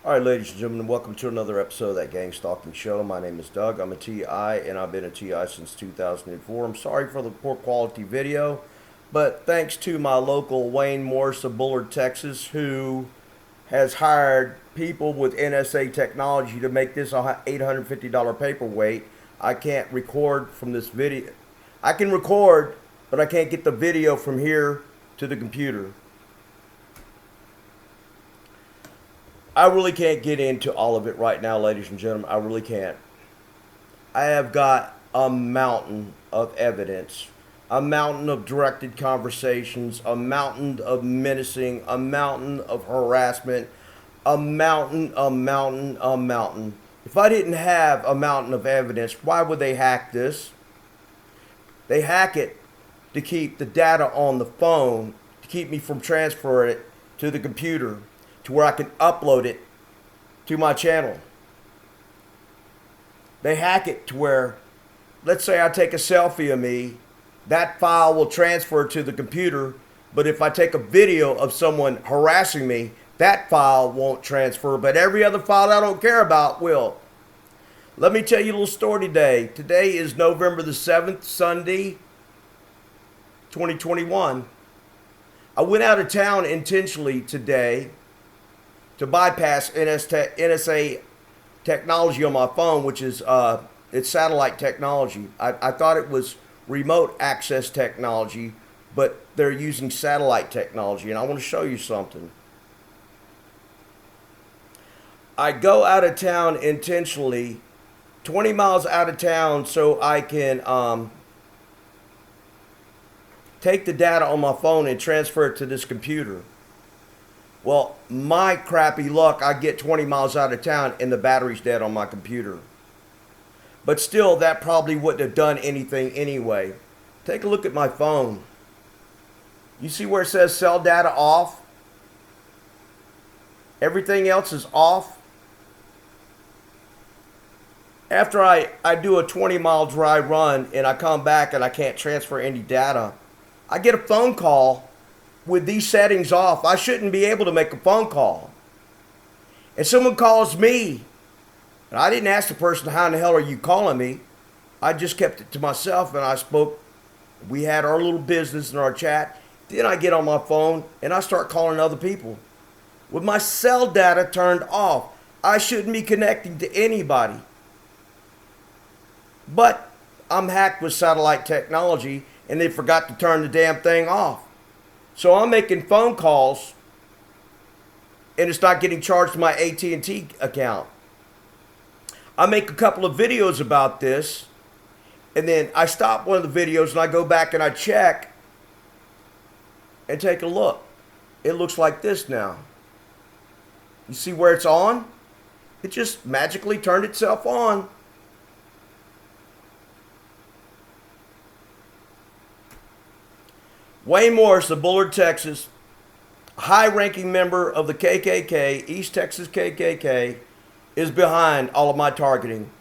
All right, ladies and gentlemen, welcome to another episode of that Gang Stalking Show. My name is Doug. I'm a TI, and I've been a TI since 2004. I'm sorry for the poor quality video, but thanks to my local Wayne Morris of Bullard, Texas, who has hired people with NSA technology to make this a $850 paperweight, I can't record from this video. I can record, but I can't get the video from here to the computer. I really can't get into all of it right now, ladies and gentlemen. I really can't. I have got a mountain of evidence, a mountain of directed conversations, a mountain of menacing, a mountain of harassment, a mountain. If I didn't have a mountain of evidence, why would they hack this? They hack it to keep the data on the phone, to keep me from transferring it to the computer, to where I can upload it to my channel. They hack it to where, let's say I take a selfie of me, that file will transfer to the computer, but if I take a video of someone harassing me, that file won't transfer, but every other file I don't care about will. Let me tell you a little story today. Today is November the 7th, Sunday, 2021. I went out of town intentionally today to bypass NSA technology on my phone, which is it's satellite technology. I thought it was remote access technology, but they're using satellite technology, and I want to show you something. I go out of town intentionally, 20 miles out of town, so I can take the data on my phone and transfer it to this computer. Well, my crappy luck, I get 20 miles out of town and the battery's dead on my computer. But still, that probably wouldn't have done anything anyway. Take a look at my phone. You see where it says cell data off? Everything else is off. After I do a 20-mile dry run and I come back and I can't transfer any data, I get a phone call with these settings off. I shouldn't be able to make a phone call. And someone calls me, and I didn't ask the person, how in the hell are you calling me? I just kept it to myself and I spoke. We had our little business in our chat. Then I get on my phone and I start calling other people with my cell data turned off. I shouldn't be connecting to anybody. But I'm hacked with satellite technology and they forgot to turn the damn thing off. So I'm making phone calls and it's not getting charged to my AT&T account. I make a couple of videos about this and then I stop one of the videos and I go back and I check and take a look. It looks like this now. You see where it's on? It just magically turned itself on. Wayne Morris of Bullard, Texas, high-ranking member of the KKK, East Texas KKK, is behind all of my targeting.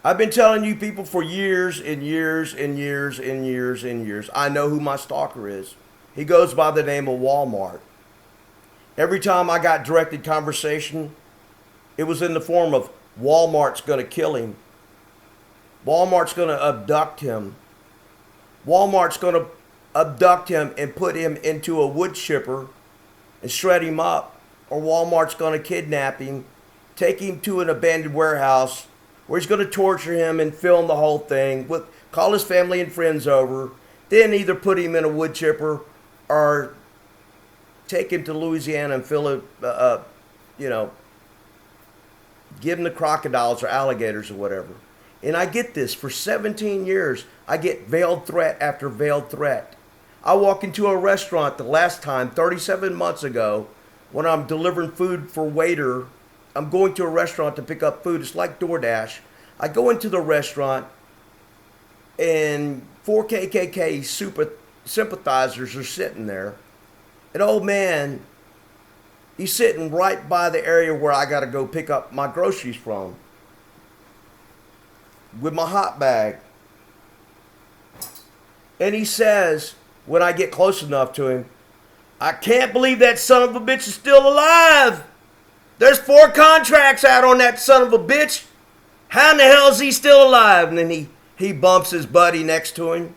I've been telling you people for years and years and years and years and years. I know who my stalker is. He goes by the name of Walmart. Every time I got directed conversation, it was in the form of Walmart's going to kill him. Walmart's going to abduct him. Walmart's going to abduct him and put him into a wood chipper and shred him up, or Walmart's going to kidnap him, take him to an abandoned warehouse where he's going to torture him and film the whole thing, call his family and friends over, then either put him in a wood chipper or take him to Louisiana and fill it, give him the crocodiles or alligators or whatever. And I get this for 17 years. I get veiled threat after veiled threat. I walk into a restaurant the last time, 37 months ago, when I'm delivering food for waiter. I'm going to a restaurant to pick up food. It's like DoorDash. I go into the restaurant and 4 KKK sympathizers are sitting there. An old man, he's sitting right by the area where I got to go pick up my groceries from with my hot bag. And he says, when I get close enough to him, "I can't believe that son of a bitch is still alive. There's 4 contracts out on that son of a bitch. How in the hell is he still alive? And then he bumps his buddy next to him.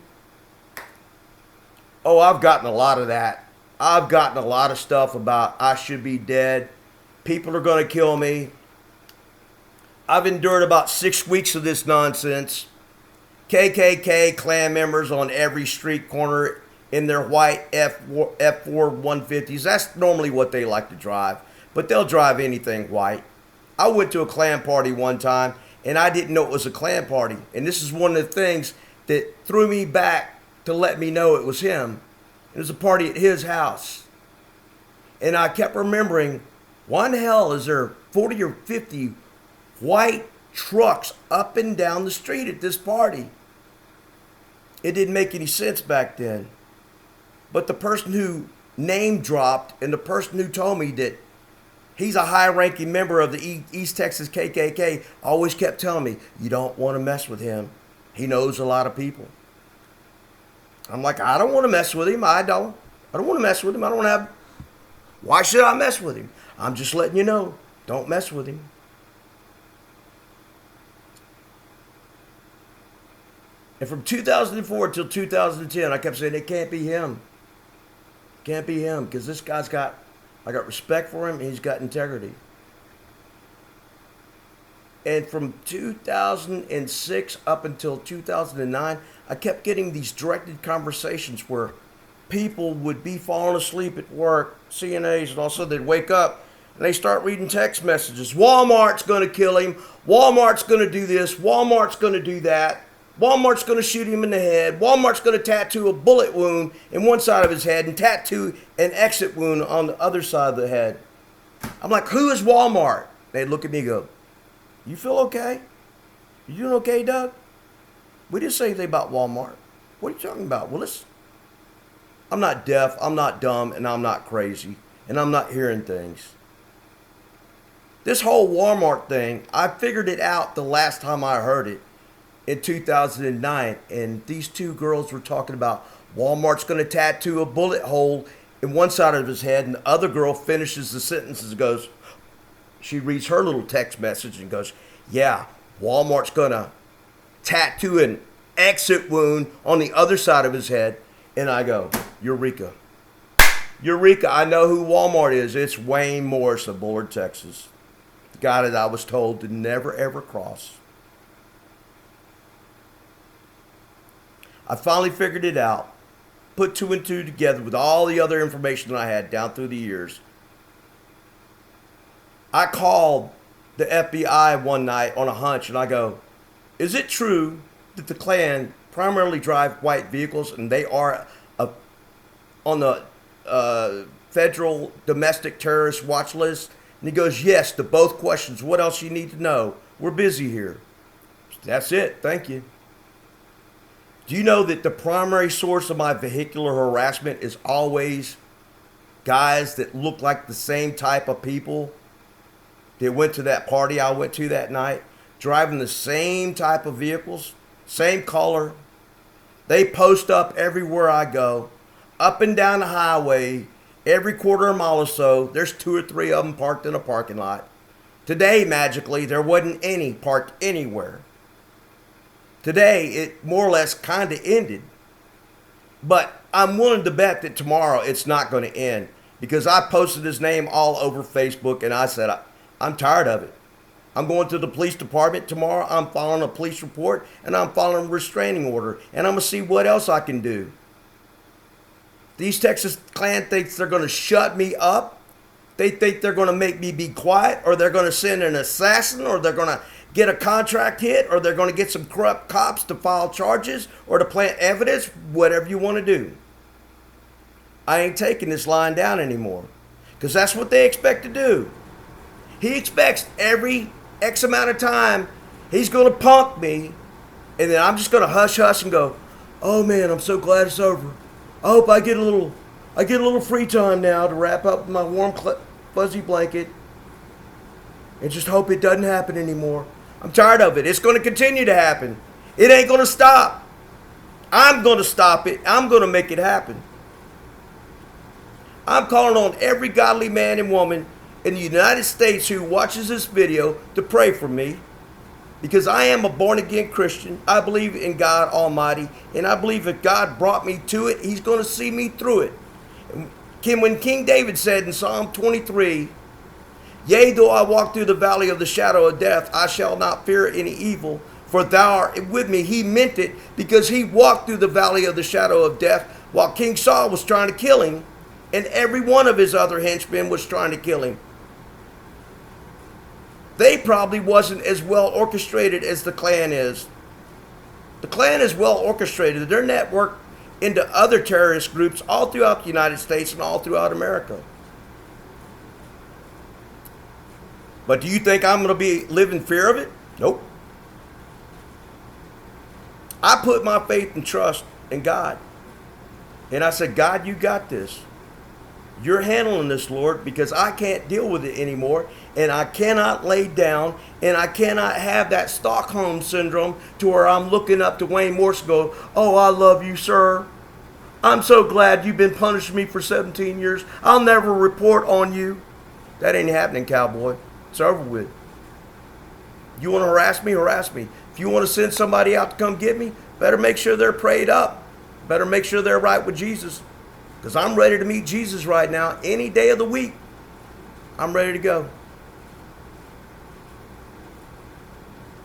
Oh, I've gotten a lot of that. I've gotten a lot of stuff about I should be dead. People are going to kill me. I've endured about 6 weeks of this nonsense. KKK Klan members on every street corner in their white F4 150s. That's normally what they like to drive. But they'll drive anything white. I went to a Klan party one time, and I didn't know it was a Klan party. And this is one of the things that threw me back to let me know it was him. It was a party at his house. And I kept remembering, why in the hell is there 40 or 50 white trucks up and down the street at this party? It didn't make any sense back then. But the person who name dropped and the person who told me that he's a high-ranking member of the East Texas KKK always kept telling me, you don't want to mess with him. He knows a lot of people. I'm like, I don't want to mess with him. I don't want to mess with him. I don't have. Why should I mess with him? I'm just letting you know. Don't mess with him. And from 2004 till 2010, I kept saying, it can't be him. Can't be him, because this guy's got, I got respect for him, and he's got integrity. And from 2006 up until 2009, I kept getting these directed conversations where people would be falling asleep at work, CNAs, and all of a sudden they'd wake up and they start reading text messages. Walmart's going to kill him. Walmart's going to do this. Walmart's going to do that. Walmart's going to shoot him in the head. Walmart's going to tattoo a bullet wound in one side of his head and tattoo an exit wound on the other side of the head. I'm like, who is Walmart? They'd look at me and go, you feel okay? You doing okay, Doug? We didn't say anything about Walmart. What are you talking about, Willis? I'm not deaf, I'm not dumb, and I'm not crazy, and I'm not hearing things. This whole Walmart thing, I figured it out the last time I heard it in 2009, and these 2 girls were talking about Walmart's going to tattoo a bullet hole in one side of his head, and the other girl finishes the sentence and goes, she reads her little text message and goes, yeah, Walmart's going to tattoo an exit wound on the other side of his head. And I go, Eureka. Eureka, I know who Walmart is. It's Wayne Morris of Bullard, Texas. The guy that I was told to never, ever cross. I finally figured it out. Put 2 and 2 together with all the other information that I had down through the years. I called the FBI one night on a hunch, and I go, is it true that the Klan primarily drive white vehicles and they are on the federal domestic terrorist watch list? And he goes, yes, to both questions. What else you need to know? We're busy here. That's it. Thank you. Do you know that the primary source of my vehicular harassment is always guys that look like the same type of people that went to that party I went to that night, driving the same type of vehicles, same color. They post up everywhere I go, up and down the highway, every quarter mile or so. There's 2 or 3 of them parked in a parking lot. Today, magically, there wasn't any parked anywhere. Today, it more or less kind of ended. But I'm willing to bet that tomorrow it's not going to end, because I posted his name all over Facebook, and I said, I'm tired of it. I'm going to the police department tomorrow. I'm filing a police report, and I'm filing a restraining order, and I'm going to see what else I can do. These Texas Klan thinks they're going to shut me up. They think they're going to make me be quiet, or they're going to send an assassin, or they're going to get a contract hit, or they're going to get some corrupt cops to file charges or to plant evidence, whatever you want to do. I ain't taking this lying down anymore, because that's what they expect to do. He expects every X amount of time he's going to punk me, and then I'm just going to hush and go, oh man, I'm so glad it's over. I hope I get a little free time now to wrap up my warm fuzzy blanket, and just hope it doesn't happen anymore. I'm tired of it. It's going to continue to happen. It ain't going to stop. I'm going to stop it. I'm going to make it happen. I'm calling on every godly man and woman in the United States who watches this video to pray for me, because I am a born-again Christian. I believe in God Almighty, and I believe if God brought me to it, he's going to see me through it. When King David said in Psalm 23, yea, though I walk through the valley of the shadow of death, I shall not fear any evil, for thou art with me. He meant it because he walked through the valley of the shadow of death while King Saul was trying to kill him, and every one of his other henchmen was trying to kill him. They probably wasn't as well orchestrated as the Klan is. The Klan is well orchestrated. They're networked into other terrorist groups all throughout the United States and all throughout America. But do you think I'm going to live in fear of it? Nope. I put my faith and trust in God. And I said, God, you got this. You're handling this, Lord, because I can't deal with it anymore, and I cannot lay down, and I cannot have that Stockholm syndrome to where I'm looking up to Wayne Morse and go, oh, I love you, sir. I'm so glad you've been punishing me for 17 years. I'll never report on you. That ain't happening, cowboy. It's over with. You want to harass me? Harass me. If you want to send somebody out to come get me, better make sure they're prayed up. Better make sure they're right with Jesus. Because I'm ready to meet Jesus right now. Any day of the week, I'm ready to go.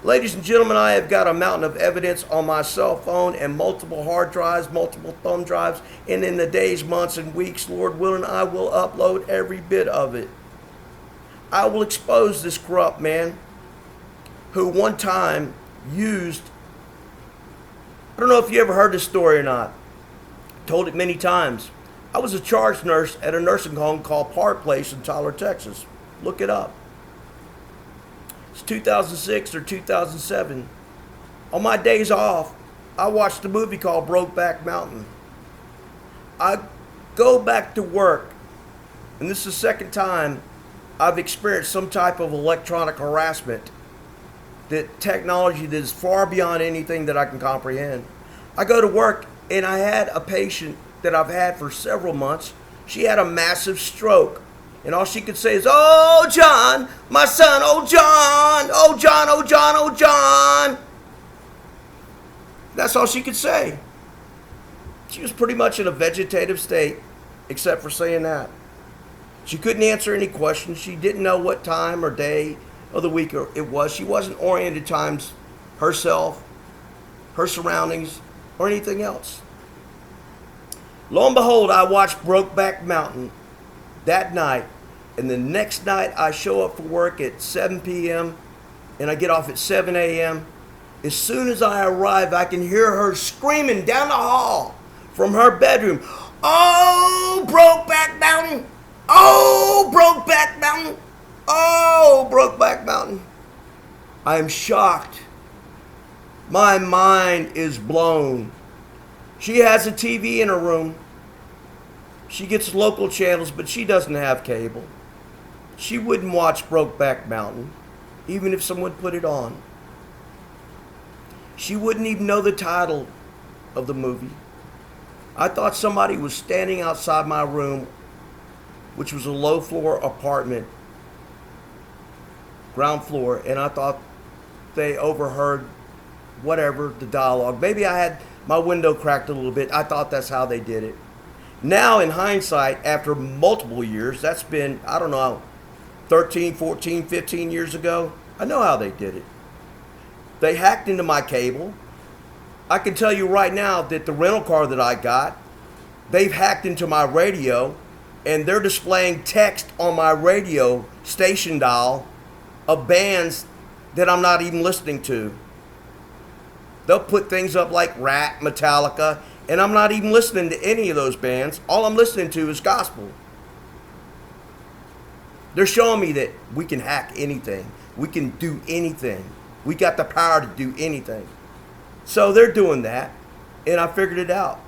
Ladies and gentlemen, I have got a mountain of evidence on my cell phone and multiple hard drives, multiple thumb drives. And in the days, months, and weeks, Lord willing, I will upload every bit of it. I will expose this corrupt man who one time used, I don't know if you ever heard this story or not. Told it many times. I was a charge nurse at a nursing home called Park Place in Tyler, Texas. Look it up. It's 2006 or 2007. On my days off, I watched a movie called Brokeback Mountain. I go back to work, and this is the second time I've experienced some type of electronic harassment, that technology that is far beyond anything that I can comprehend. I go to work, and I had a patient that I've had for several months. She had a massive stroke, and all she could say is, oh, John, my son, oh, John, oh, John, oh, John, oh, John. That's all she could say. She was pretty much in a vegetative state, except for saying that. She couldn't answer any questions. She didn't know what time or day of the week it was. She wasn't oriented times herself, her surroundings, or anything else. Lo and behold, I watched Brokeback Mountain that night, and the next night I show up for work at 7 p.m. and I get off at 7 a.m. As soon as I arrive, I can hear her screaming down the hall from her bedroom, oh, Brokeback Mountain! Oh, Brokeback Mountain! Oh, Brokeback Mountain! I am shocked. My mind is blown. She has a TV in her room. She gets local channels, but she doesn't have cable. She wouldn't watch Brokeback Mountain, even if someone put it on. She wouldn't even know the title of the movie. I thought somebody was standing outside my room, which was a low-floor apartment, ground floor, and I thought they overheard whatever, the dialogue. Maybe I had my window cracked a little bit. I thought that's how they did it. Now, in hindsight, after multiple years, that's been, I don't know, 13, 14, 15 years ago, I know how they did it. They hacked into my cable. I can tell you right now that the rental car that I got, they've hacked into my radio, and they're displaying text on my radio station dial of bands that I'm not even listening to. They'll put things up like Rat, Metallica, and I'm not even listening to any of those bands. All I'm listening to is gospel. They're showing me that we can hack anything. We can do anything. We got the power to do anything. So they're doing that, and I figured it out.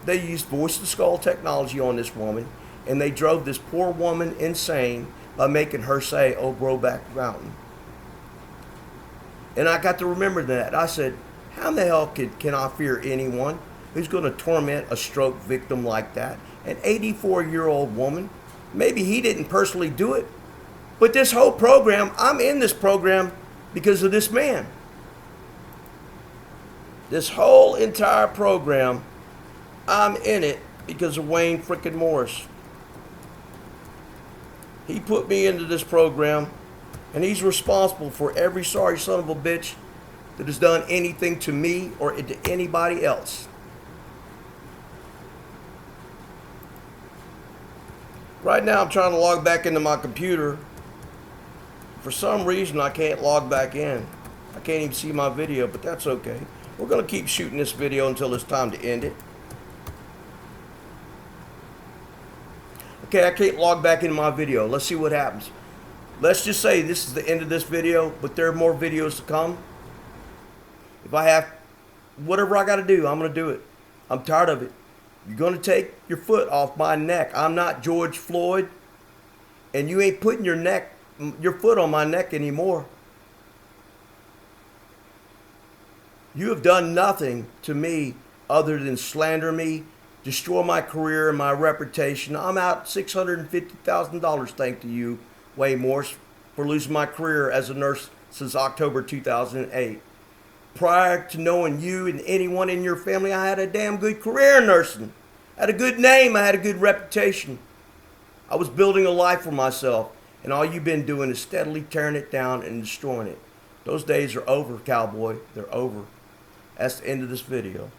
They used voice-to-skull technology on this woman, and they drove this poor woman insane by making her say, oh, Brokeback Mountain. And I got to remember that. I said, how in the hell can I fear anyone who's going to torment a stroke victim like that? An 84-year-old woman. Maybe he didn't personally do it, But this whole program, I'm in this program because of this man. This whole entire program, I'm in it because of Wayne frickin' Morris. He put me into this program, and he's responsible for every sorry son of a bitch that has done anything to me or to anybody else. Right now, I'm trying to log back into my computer. For some reason, I can't log back in. I can't even see my video, but that's okay. We're going to keep shooting this video until it's time to end it. Okay, I can't log back into my video. Let's see what happens. Let's just say this is the end of this video, but there are more videos to come. If I have whatever I got to do, I'm going to do it. I'm tired of it. You're going to take your foot off my neck. I'm not George Floyd, and you ain't putting your foot on my neck anymore. You have done nothing to me other than slander me, destroy my career and my reputation. I'm out $650,000 thanks to you, Wayne Morris, for losing my career as a nurse since October 2008. Prior to knowing you and anyone in your family, I had a damn good career in nursing. I had a good name. I had a good reputation. I was building a life for myself, and all you've been doing is steadily tearing it down and destroying it. Those days are over, cowboy. They're over. That's the end of this video.